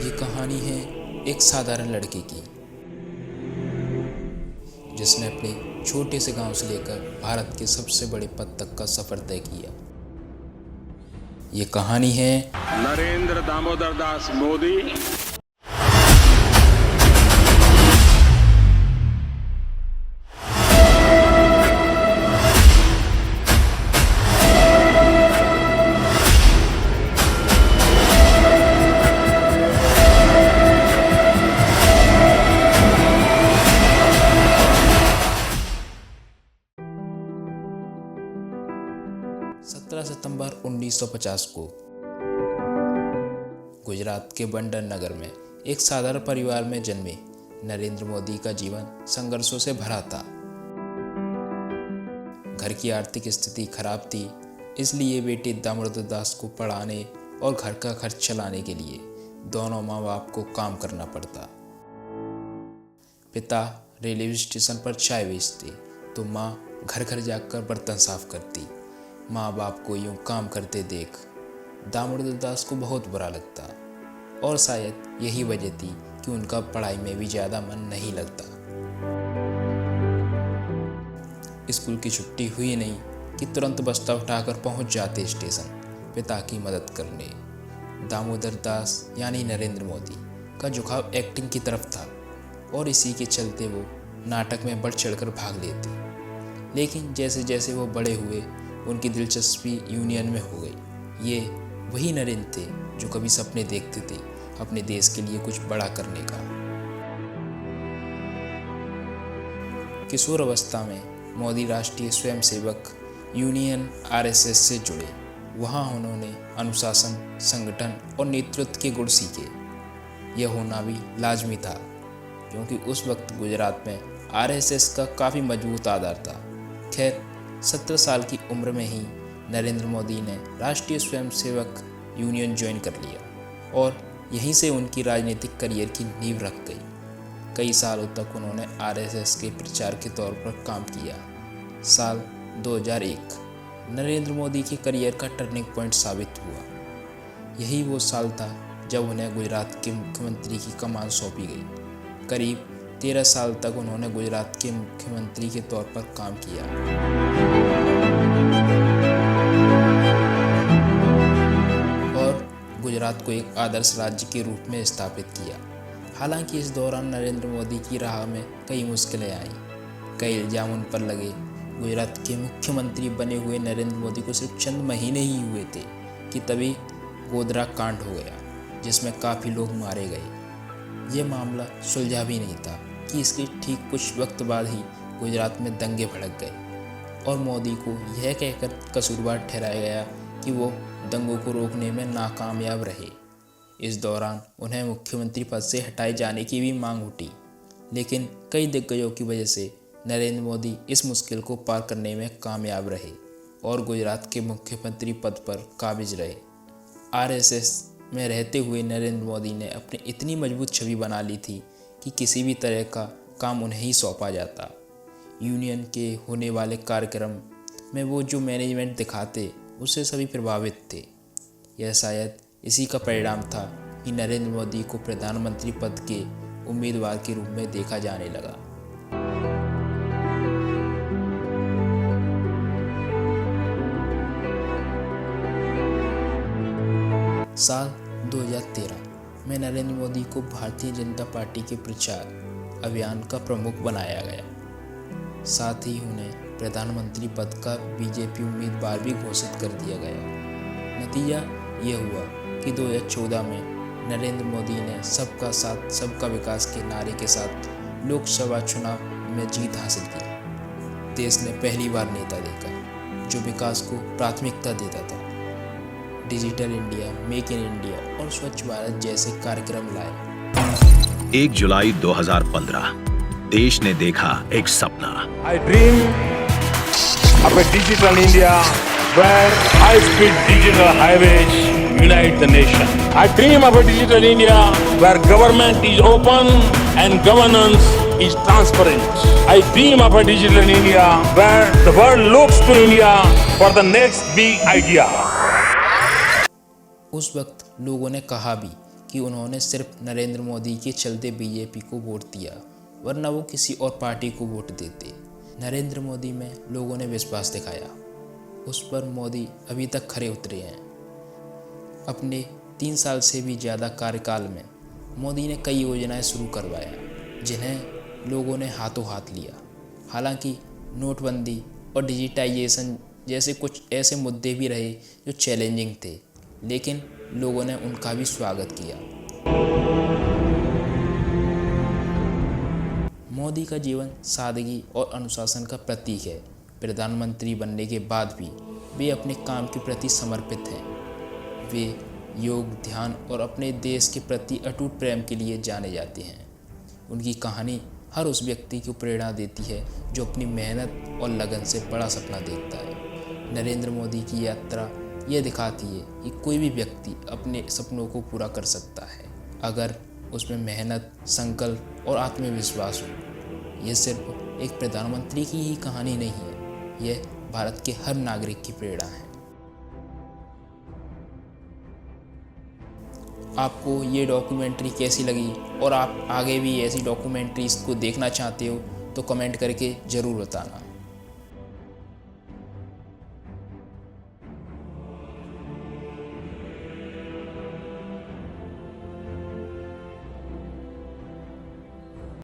ये कहानी है एक साधारण लड़के की जिसने अपने छोटे से गांव से लेकर भारत के सबसे बड़े पद तक का सफर तय किया। ये कहानी है नरेंद्र दामोदर दास मोदी। 17 सितंबर 1950 को गुजरात के बंडर नगर में एक साधारण परिवार में जन्मे नरेंद्र मोदी का जीवन संघर्षों से भरा था। घर की आर्थिक स्थिति खराब थी, इसलिए बेटे दामोदर दास को पढ़ाने और घर का खर्च चलाने के लिए दोनों माँ बाप को काम करना पड़ता। पिता रेलवे स्टेशन पर चाय बेचते तो माँ घर घर जाकर बर्तन साफ करती। माँ बाप को यूं काम करते देख दामोदर दास को बहुत बुरा लगता और शायद यही वजह थी कि उनका पढ़ाई में भी ज़्यादा मन नहीं लगता। स्कूल की छुट्टी हुई नहीं कि तुरंत बस्ता उठाकर पहुंच जाते स्टेशन पिता की मदद करने। दामोदर दास यानी नरेंद्र मोदी का झुकाव एक्टिंग की तरफ था और इसी के चलते वो नाटक में बढ़ चढ़कर भाग लेते। लेकिन जैसे जैसे वो बड़े हुए उनकी दिलचस्पी यूनियन में हो गई। ये वही नरेंद्र थे जो कभी सपने देखते थे अपने देश के लिए कुछ बड़ा करने का। किशोर अवस्था में मोदी राष्ट्रीय स्वयंसेवक यूनियन आरएसएस से जुड़े। वहाँ उन्होंने अनुशासन, संगठन और नेतृत्व के गुण सीखे। यह होना भी लाजमी था क्योंकि उस वक्त गुजरात में आरएसएस का काफ़ी मजबूत आधार था। खैर 17 साल की उम्र में ही नरेंद्र मोदी ने राष्ट्रीय स्वयंसेवक यूनियन ज्वाइन कर लिया और यहीं से उनकी राजनीतिक करियर की नींव रख गई। कई सालों तक उन्होंने आरएसएस के प्रचार के तौर पर काम किया। साल 2001 नरेंद्र मोदी के करियर का टर्निंग पॉइंट साबित हुआ। यही वो साल था जब उन्हें गुजरात के मुख्यमंत्री की कमान सौंपी गई। करीब 13 साल तक उन्होंने गुजरात के मुख्यमंत्री के तौर पर काम किया। और गुजरात को एक आदर्श राज्य के रूप में स्थापित किया। हालांकि इस दौरान नरेंद्र मोदी की राह में कई मुश्किलें आईं। कई इल्जाम उन पर लगे। गुजरात के मुख्यमंत्री बने हुए नरेंद्र मोदी को सिर्फ चंद महीने ही हुए थे कि तभी गोधरा कांड हो गया जिसमें काफ़ी लोग मारे गए। ये मामला सुलझा भी नहीं था कि इसके ठीक कुछ वक्त बाद ही गुजरात में दंगे भड़क गए और मोदी को यह कहकर कसूरवार ठहराया गया कि वो दंगों को रोकने में नाकामयाब रहे। इस दौरान उन्हें मुख्यमंत्री पद से हटाए जाने की भी मांग उठी, लेकिन कई दिग्गजों की वजह से नरेंद्र मोदी इस मुश्किल को पार करने में कामयाब रहे और गुजरात के मुख्यमंत्री पद पर काबिज रहे। आरएसएस में रहते हुए नरेंद्र मोदी ने अपनी इतनी मजबूत छवि बना ली थी कि किसी भी तरह का काम उन्हें ही सौंपा जाता। यूनियन के होने वाले कार्यक्रम में वो जो मैनेजमेंट दिखाते उससे सभी प्रभावित थे। यह शायद इसी का परिणाम था कि नरेंद्र मोदी को प्रधानमंत्री पद के उम्मीदवार के रूप में देखा जाने लगा। साल 2013 में नरेंद्र मोदी को भारतीय जनता पार्टी के प्रचार अभियान का प्रमुख बनाया गया। साथ ही उन्हें प्रधानमंत्री पद का बीजेपी उम्मीदवार भी घोषित कर दिया गया। नतीजा ये हुआ कि 2014 में नरेंद्र मोदी ने सबका साथ सबका विकास के नारे के साथ लोकसभा चुनाव में जीत हासिल की। देश ने पहली बार नेता देखा जो विकास को प्राथमिकता देता था। Digital India, make in India और स्वच्छ भारत जैसे कार्यक्रम लाए। 1 जुलाई 2015 देश ने देखा एक सपना। I dream of a digital India where high-speed digital highways unite the nation. I dream of a digital India where government is open and governance is transparent. I dream of a digital India where the world looks to India for the next big idea. उस वक्त लोगों ने कहा भी कि उन्होंने सिर्फ नरेंद्र मोदी के चलते बीजेपी को वोट दिया, वरना वो किसी और पार्टी को वोट देते। नरेंद्र मोदी में लोगों ने विश्वास दिखाया, उस पर मोदी अभी तक खरे उतरे हैं। अपने 3 साल से भी ज़्यादा कार्यकाल में मोदी ने कई योजनाएं शुरू करवाया, जिन्हें लोगों ने हाथों हाथ लिया। हालांकि नोटबंदी और डिजिटाइजेशन जैसे कुछ ऐसे मुद्दे भी रहे जो चैलेंजिंग थे, लेकिन लोगों ने उनका भी स्वागत किया। मोदी का जीवन सादगी और अनुशासन का प्रतीक है। प्रधानमंत्री बनने के बाद भी वे अपने काम के प्रति समर्पित हैं। वे योग, ध्यान और अपने देश के प्रति अटूट प्रेम के लिए जाने जाते हैं। उनकी कहानी हर उस व्यक्ति को प्रेरणा देती है जो अपनी मेहनत और लगन से बड़ा सपना देखता है। नरेंद्र मोदी की यात्रा ये दिखाती है कि कोई भी व्यक्ति अपने सपनों को पूरा कर सकता है, अगर उसमें मेहनत, संकल्प और आत्मविश्वास हो। यह सिर्फ एक प्रधानमंत्री की ही कहानी नहीं है, यह भारत के हर नागरिक की प्रेरणा है। आपको ये डॉक्यूमेंट्री कैसी लगी और आप आगे भी ऐसी डॉक्यूमेंट्रीज को देखना चाहते हो तो कमेंट करके ज़रूर बताना।